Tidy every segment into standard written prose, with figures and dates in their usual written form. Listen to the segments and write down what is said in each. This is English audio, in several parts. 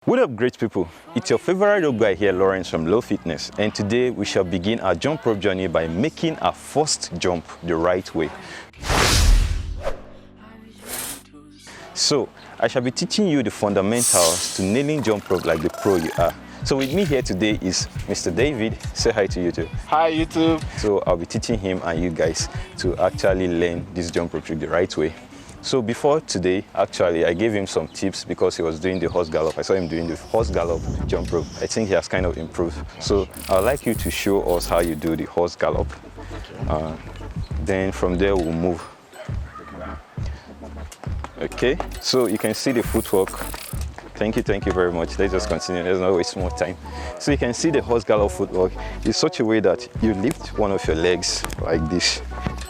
What up, great people? It's your favorite rope guy here, Lawrence from LOfitnez, and today we shall begin our jump rope journey by making our first jump the right way. So, I shall be teaching you the fundamentals to nailing jump rope like the pro you are. So with me here today is Mr. David. Say hi to YouTube. Hi YouTube. So I'll be teaching him and you guys to actually learn this jump rope trick the right way. So before today, actually, I gave him some tips because he was doing the horse gallop. I saw him doing the horse gallop jump rope. I think he has kind of improved. So I'd like you to show us how you do the horse gallop. Then from there, we'll move. Okay, so you can see the footwork. Thank you very much. Let's just continue. Let's not waste more time. So you can see the horse gallop footwork is such a way that you lift one of your legs like this.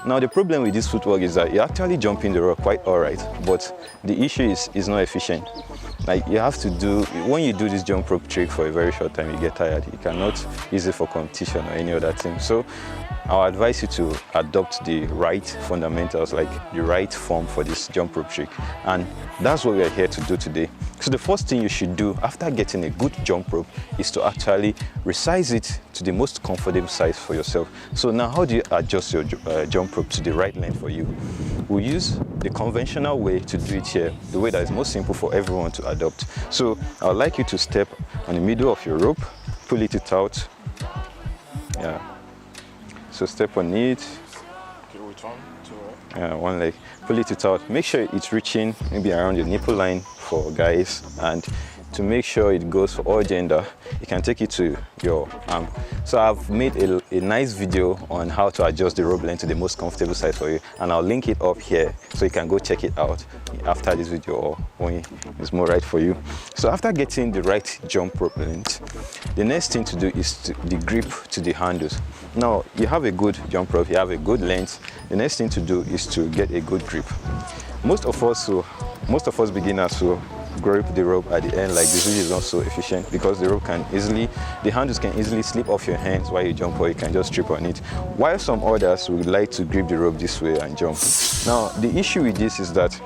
Now the problem with this footwork is that you're actually jumping the rope quite alright, but the issue is it's not efficient. Like you have to do, when you do this jump rope trick for a very short time, you get tired. You cannot use it for competition or any other thing. So I'll advise you to adopt the right fundamentals, like the right form for this jump rope trick. And that's what we're here to do today. So the first thing you should do after getting a good jump rope is to actually resize it to the most comfortable size for yourself. So now how do you adjust your jump rope to the right length for you? We'll use the conventional way to do it here, the way that is most simple for everyone to adopt. So I'd like you to step on the middle of your rope, pull it out. Yeah. So step on it. Okay, which one? Two, right? One leg. Pull it out. Make sure it's reaching maybe around your nipple line for guys, and to make sure it goes for all gender, you can take it to your arm. So I've made a nice video on how to adjust the rope length to the most comfortable size for you, and I'll link it up here so you can go check it out after this video or when it's more right for you. So after getting the right jump rope length, the next thing to do is the grip to the handles. Now you have a good jump rope, you have a good length. The next thing to do is to get a good grip. Most of us beginners who grip the rope at the end like this, which is not so efficient because the handles can easily slip off your hands while you jump, or you can just trip on it. While some others would like to grip the rope this way and jump. Now the issue with this is that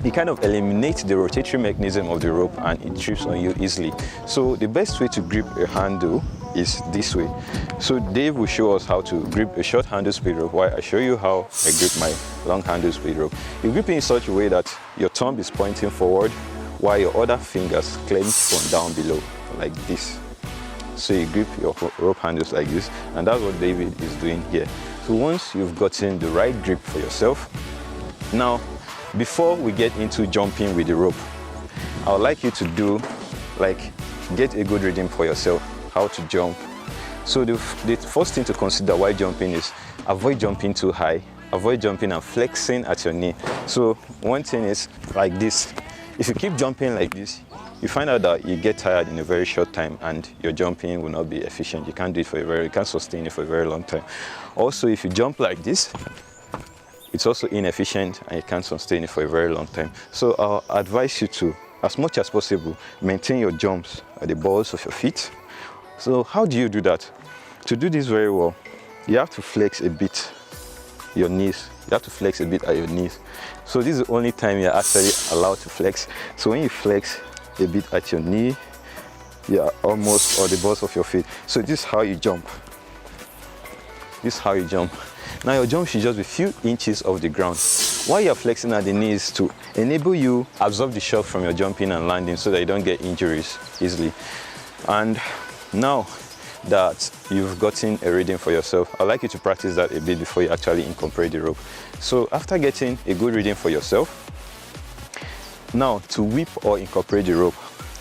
it kind of eliminates the rotatory mechanism of the rope and it trips on you easily. So the best way to grip a handle is this way. So Dave will show us how to grip a short handle speed rope while I show you how I grip my long handle speed rope. You grip it in such a way that your thumb is pointing forward while your other fingers clench from down below, like this. So you grip your rope handles like this, and that's what David is doing here. So once you've gotten the right grip for yourself, now before we get into jumping with the rope, I would like you to get a good reading for yourself, how to jump. So the first thing to consider while jumping is avoid jumping too high, avoid jumping and flexing at your knee. So one thing is like this. If you keep jumping like this, you find out that you get tired in a very short time and your jumping will not be efficient. You can't do it you can't sustain it for a very long time. Also, if you jump like this, it's also inefficient and you can't sustain it for a very long time. So I'll advise you to, as much as possible, maintain your jumps at the balls of your feet. So how do you do that? To do this very well, you have to flex a bit your knees. You have to flex a bit at your knees. So this is the only time you're actually allowed to flex. So when you flex a bit at your knee, you're almost on the balls of your feet. So this is how you jump. This is how you jump. Now your jump should just be a few inches off the ground. While you're flexing at the knees to enable you absorb the shock from your jumping and landing so that you don't get injuries easily. And now that you've gotten a reading for yourself, I'd like you to practice that a bit before you actually incorporate the rope. So after getting a good reading for yourself, now to whip or incorporate the rope,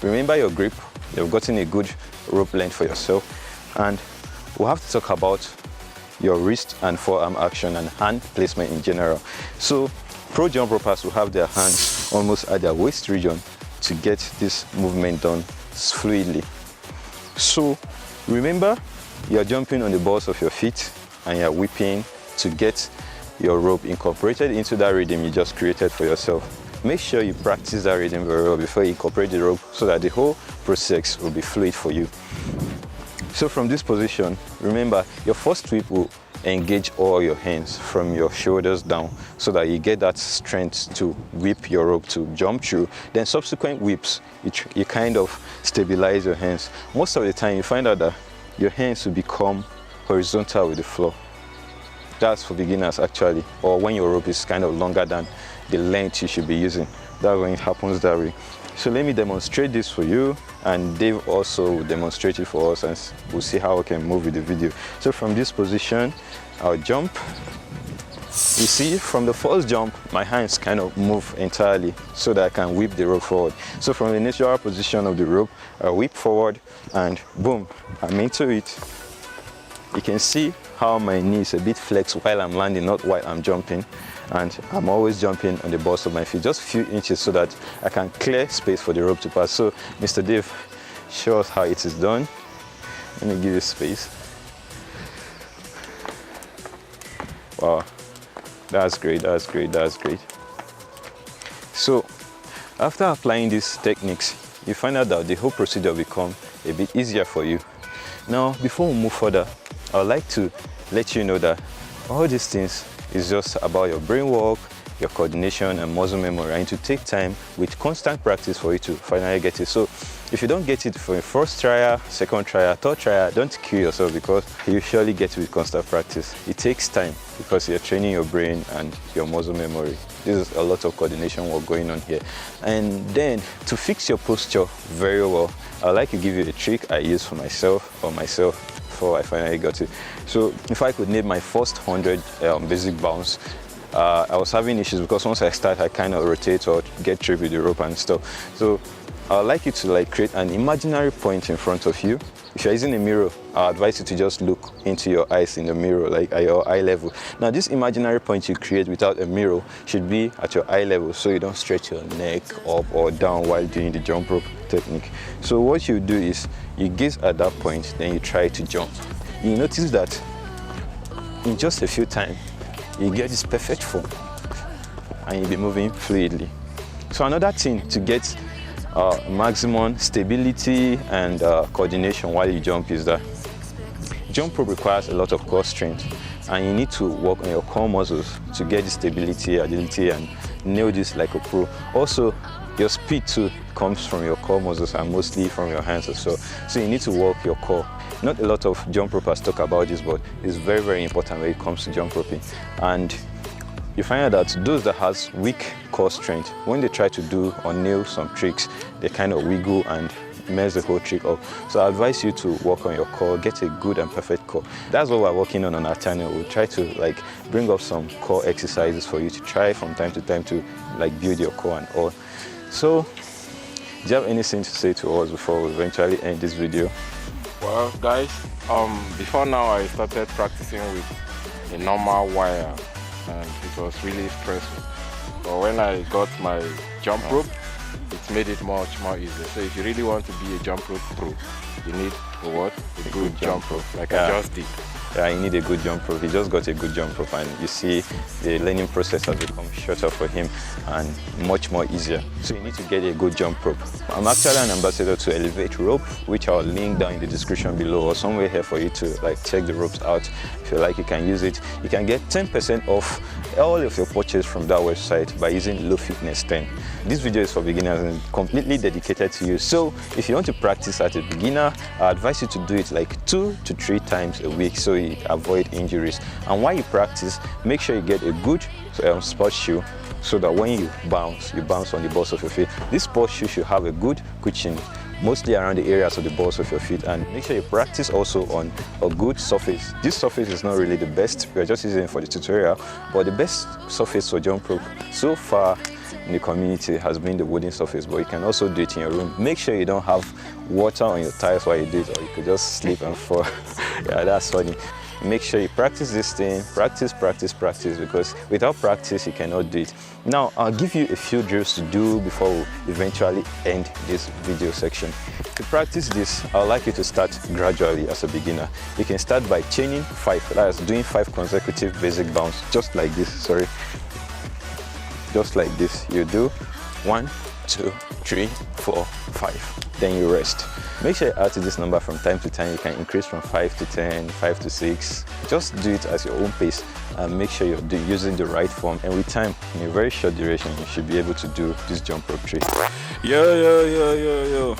remember your grip, you've gotten a good rope length for yourself, and we'll have to talk about your wrist and forearm action and hand placement in general. So pro jump ropers will have their hands almost at their waist region to get this movement done fluidly. So remember, you're jumping on the balls of your feet and you're whipping to get your rope incorporated into that rhythm you just created for yourself. Make sure you practice that rhythm very well before you incorporate the rope so that the whole process will be fluid for you. So from this position, remember, your first whip will engage all your hands from your shoulders down so that you get that strength to whip your rope to jump through. Then subsequent whips, you kind of stabilize your hands. Most of the time you find out that your hands will become horizontal with the floor. That's for beginners actually, or when your rope is kind of longer than the length you should be using. That's when it happens that way. So let me demonstrate this for you, and Dave also will demonstrate it for us, and we'll see how I can move with the video. So from this position, I'll jump. You see, from the first jump, my hands kind of move entirely so that I can whip the rope forward. So from the natural position of the rope, I whip forward and boom, I'm into it. You can see how my knee is a bit flexed while I'm landing, not while I'm jumping. And I'm always jumping on the balls of my feet, just a few inches so that I can clear space for the rope to pass. So Mr. Dave, show us how it is done. Let me give you space. Wow, that's great, that's great, that's great. So after applying these techniques, you find out that the whole procedure becomes a bit easier for you. Now, before we move further, I would like to let you know that all these things is just about your brain work, your coordination and muscle memory, and to take time with constant practice for you to finally get it. So if you don't get it for your first trial, second trial, third trial, don't kill yourself, because you surely get it with constant practice. It takes time because you're training your brain and your muscle memory. There's a lot of coordination work going on here. And then to fix your posture very well, I'd like to give you a trick I use for myself before I finally got it. So if I could name my first 100 basic bounce, I was having issues because once I start, I kind of rotate or get tripped with the rope and stuff. So I'd like you to create an imaginary point in front of you. If you're using a mirror, I advise you to just look into your eyes in the mirror, like at your eye level. Now, this imaginary point you create without a mirror should be at your eye level, so you don't stretch your neck up or down while doing the jump rope technique. So what you do is you gaze at that point, then you try to jump. You notice that in just a few times, you get this perfect form and you'll be moving fluidly. So another thing to get maximum stability and coordination while you jump is that jump rope requires a lot of core strength, and you need to work on your core muscles to get the stability, agility, and nail this like a pro. Also, your speed too comes from your core muscles and mostly from your hands as well. So you need to work your core. Not a lot of jump ropers talk about this, but it's very, very important when it comes to jump roping. And you find out that those that has weak core strength, when they try to do or nail some tricks, they kind of wiggle and mess the whole trick up. So I advise you to work on your core, get a good and perfect core. That's what we're working on our channel. We'll try to bring up some core exercises for you to try from time to time to build your core and all. So do you have anything to say to us before we eventually end this video? Well, guys, before now I started practicing with a normal wire, and it was really stressful. But when I got my jump rope, it made it much more easier. So if you really want to be a jump rope pro, you need a good jump rope, like I just did. Yeah, you need a good jump rope. He just got a good jump rope, and you see the learning process has become shorter for him and much more easier. So you need to get a good jump rope. I'm actually an ambassador to Elevate Rope, which I'll link down in the description below or somewhere here for you to check the ropes out. If you like, you can use it. You can get 10% off all of your purchase from that website by using LOfitnez 10. This video is for beginners and completely dedicated to you. So if you want to practice as a beginner, I advise you to do it 2 to 3 times a week so you avoid injuries. And while you practice, make sure you get a good sports shoe so that when you bounce on the balls of your feet. This sports shoe should have a good cushion, mostly around the areas of the balls of your feet, and make sure you practice also on a good surface. This surface is not really the best, we're just using it for the tutorial, but the best surface for jump rope so far in the community has been the wooden surface, but you can also do it in your room. Make sure you don't have water on your tires while you do it, or you could just slip and fall. Yeah, that's funny. Make sure you practice this thing, practice, because without practice you cannot do it. Now I'll give you a few drills to do before we eventually end this video section. To practice this, I would like you to start gradually as a beginner. You can start by chaining 5, that is doing 5 consecutive basic bounce, just like this, sorry. Just like this. You do 1, 2, 3, 4, 5. Then you rest. Make sure you add to this number from time to time. You can increase from 5 to 10, 5 to 6. Just do it at your own pace and make sure you're using the right form. And with time, in a very short duration, you should be able to do this jump rope trick. Yo.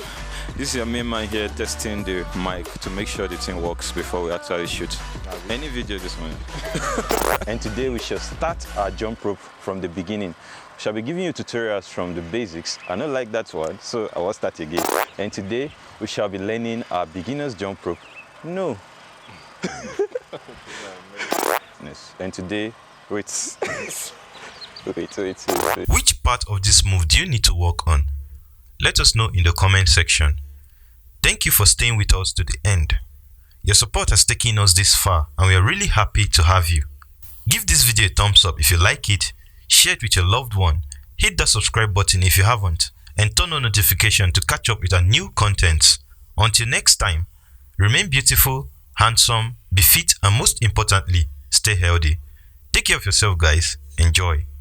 This is your main man here testing the mic to make sure the thing works before we actually shoot. Any video this morning. And today we shall start our jump rope from the beginning. We shall be giving you tutorials from the basics. I don't like that one, so I will start again. And today we shall be learning our beginner's jump rope. No. And today, wait. Which part of this move do you need to work on? Let us know in the comment section. Thank you for staying with us to the end. Your support has taken us this far and we are really happy to have you. Give this video a thumbs up if you like it, share it with your loved one, hit that subscribe button if you haven't, and turn on notification to catch up with our new content. Until next time, remain beautiful, handsome, be fit, and most importantly, stay healthy. Take care of yourself, guys. Enjoy.